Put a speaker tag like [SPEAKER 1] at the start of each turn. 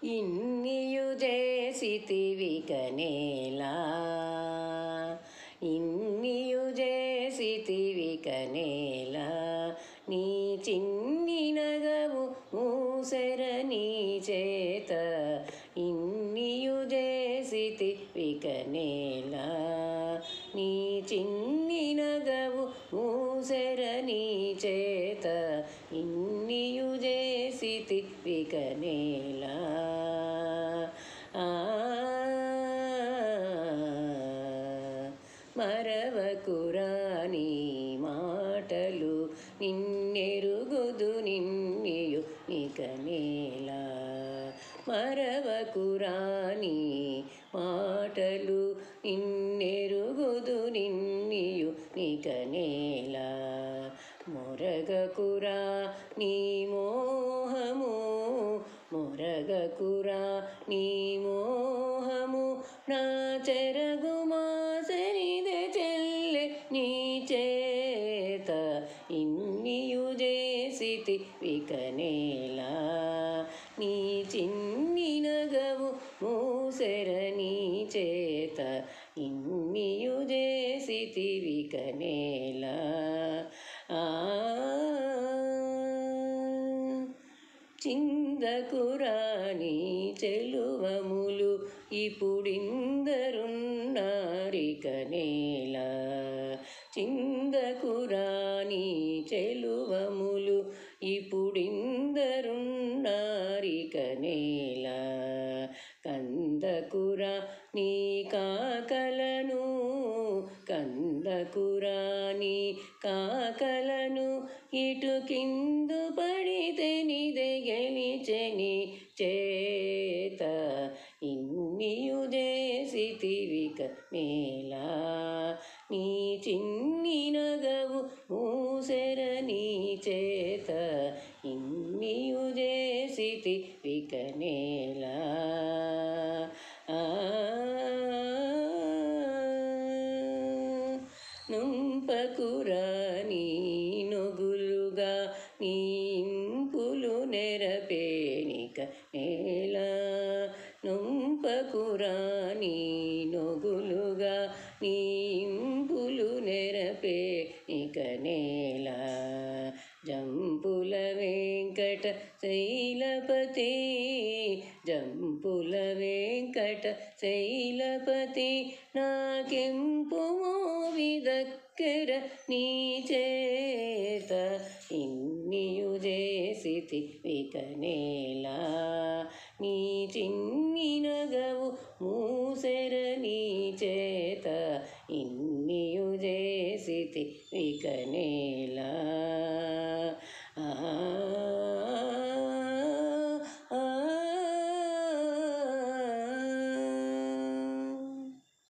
[SPEAKER 1] ఇన్నియు చేసితివికనేలా ఇన్నియు చేసితివికనేలా నీ చిన్ని నగవు మూసెర నీ చేత ఇన్నియు చేసితివికనేలా నీ చిన్ని నగవు మూసెర నీ చేత ఇన్నియు చేసితివికనేలా మరవకురా నీ మాటలు నిన్నెరుగుదు నిన్నియు ఇకనేలా మరవకురా నీ మాటలు నిన్నెరుగుదు నిన్నియు ఇకనేలా మొరగకురా నీ మోహము మొరగకురా నీ మోహము నా చెరగు మాసరిదే చెల్లె నీ చేత ఇన్నియు చేసితివికనేలా నీ చిన్ని నగవు మూసెర నీ చేత ఇన్నియు చేసితివికనేలా చిందకురా నీ చెలువములు ఇప్పుడిందరున్నారికనేలా చిందకురా నీ చెలువములు ఇప్పుడిందరున్నారికనేలా కందకురా నీ కాకలను కందకురా నీ కాకలను ఇటు కిందు పడితే నిదే గెలిచెని చేత ఇన్నియు చేసితివికనేలా నీ చిన్ని నగవు మూసెర నీ చేత ఇన్నియు చేసితివికనేలా నుంపకురా నీ నొగులుగా నీ ఇంపులు నెరపేనికనేలా నుంపకురా నీ నొగులుగా నీ ఇంపులు నెరపేనికనేలా జంపుల వెంకట శైలపతి జంపుల వెంకట శైలపతి నాకెంపు మోవిదక్కర నీ చేత ఇన్నియు చేసితివికనేలా నీ చిన్ని నగవు మూసెర నీ చేత ఇన్నియు చేసితివికనేలా